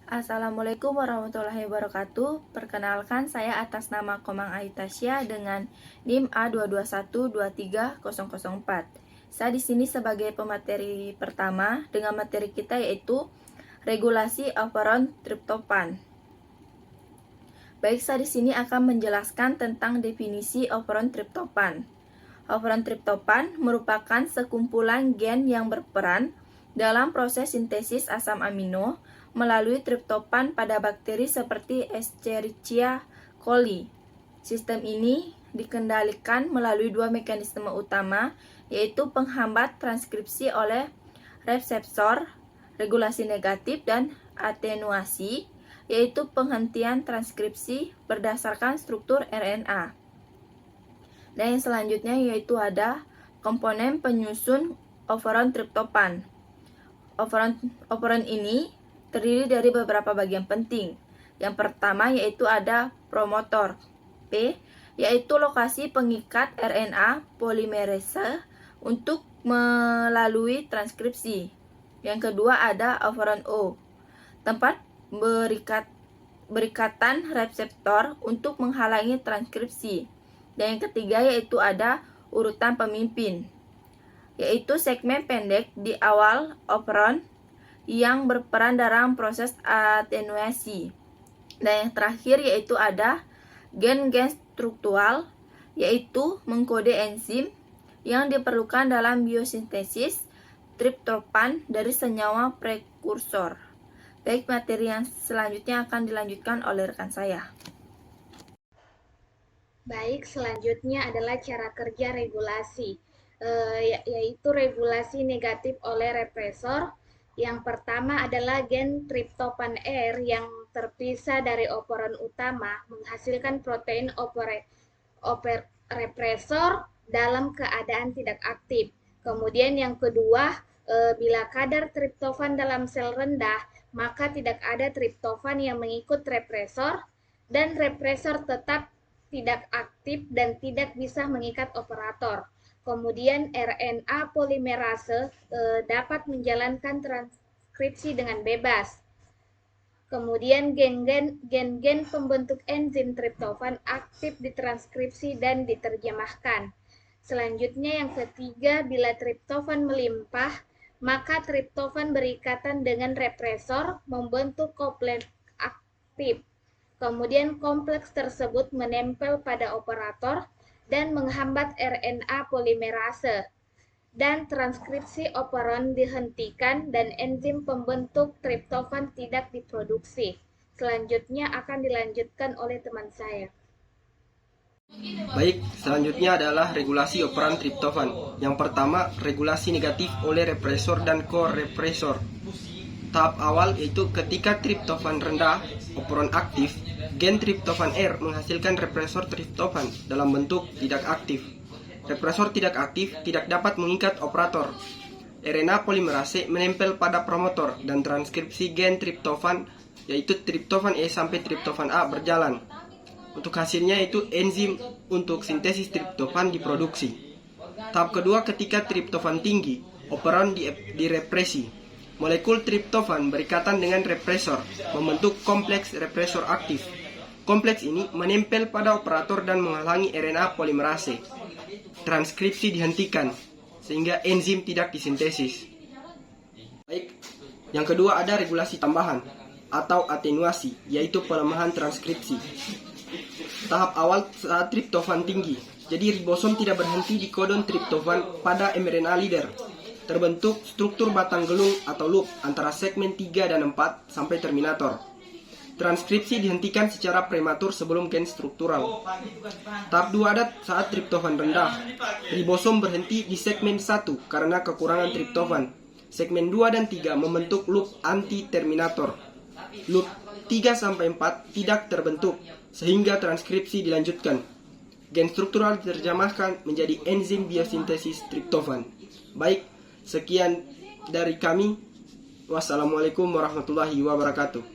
Assalamualaikum warahmatullahi wabarakatuh. Perkenalkan, saya atas nama Komang Aitasya dengan NIM A221230004. Saya di sini sebagai pemateri pertama dengan materi kita yaitu regulasi operon triptofan. Baik, saya di sini akan menjelaskan tentang definisi operon triptofan. Operon triptofan merupakan sekumpulan gen yang berperan dalam proses sintesis asam amino melalui triptofan pada bakteri seperti Escherichia coli. Sistem ini dikendalikan melalui dua mekanisme utama, yaitu penghambat transkripsi oleh reseptor, regulasi negatif, dan atenuasi, yaitu penghentian transkripsi berdasarkan struktur RNA. Dan yang selanjutnya yaitu ada komponen penyusun operon triptofan. Operon ini terdiri dari beberapa bagian penting. Yang pertama yaitu ada promotor P, yaitu lokasi pengikat RNA polimerase untuk melalui transkripsi. Yang kedua ada operon O, tempat berikatan reseptor untuk menghalangi transkripsi. Dan yang ketiga yaitu ada urutan pemimpin, yaitu segmen pendek di awal operon yang berperan dalam proses atenuasi. Dan yang terakhir yaitu ada gen-gen struktural, yaitu mengkode enzim yang diperlukan dalam biosintesis triptofan dari senyawa prekursor. Baik, materi yang selanjutnya akan dilanjutkan oleh rekan saya. Baik, selanjutnya adalah cara kerja regulasi, yaitu regulasi negatif oleh represor. Yang pertama adalah gen triptofan R yang terpisah dari operon utama menghasilkan protein represor dalam keadaan tidak aktif. Kemudian yang kedua, bila kadar triptofan dalam sel rendah, maka tidak ada triptofan yang mengikut represor dan represor tetap tidak aktif dan tidak bisa mengikat operator. Kemudian RNA polimerase dapat menjalankan transkripsi dengan bebas. Kemudian gen-gen pembentuk enzim triptofan aktif ditranskripsi dan diterjemahkan. Selanjutnya yang ketiga, bila triptofan melimpah, maka triptofan berikatan dengan represor membentuk kompleks aktif. Kemudian kompleks tersebut menempel pada operator dan menghambat RNA polimerase, dan transkripsi operon dihentikan dan enzim pembentuk triptofan tidak diproduksi. Selanjutnya akan dilanjutkan oleh teman saya. Baik, selanjutnya adalah regulasi operan triptofan. Yang pertama, regulasi negatif oleh represor dan korepresor. Tahap awal yaitu ketika triptofan rendah, operon aktif, gen triptofan R menghasilkan represor triptofan dalam bentuk tidak aktif. Represor tidak aktif tidak dapat mengikat operator. RNA polimerase menempel pada promotor dan transkripsi gen triptofan yaitu triptofan E sampai triptofan A berjalan. Untuk hasilnya itu enzim untuk sintesis triptofan diproduksi. Tahap kedua ketika triptofan tinggi, operon direpresi. Molekul triptofan berikatan dengan represor, membentuk kompleks represor aktif. Kompleks ini menempel pada operator dan menghalangi RNA polimerase. Transkripsi dihentikan, sehingga enzim tidak disintesis. Baik, yang kedua ada regulasi tambahan atau atenuasi, yaitu pelemahan transkripsi. Tahap awal saat triptofan tinggi, jadi ribosom tidak berhenti di kodon triptofan pada mRNA leader. Terbentuk struktur batang gelung atau loop antara segmen 3 dan 4 sampai terminator. Transkripsi dihentikan secara prematur sebelum gen struktural. Tahap 2 ada saat triptofan rendah. Ribosom berhenti di segmen 1 karena kekurangan triptofan. Segmen 2 dan 3 membentuk loop anti-terminator. Loop 3 sampai 4 tidak terbentuk sehingga transkripsi dilanjutkan. Gen struktural diterjemahkan menjadi enzim biosintesis triptofan. Baik, sekian dari kami. Wassalamualaikum warahmatullahi wabarakatuh.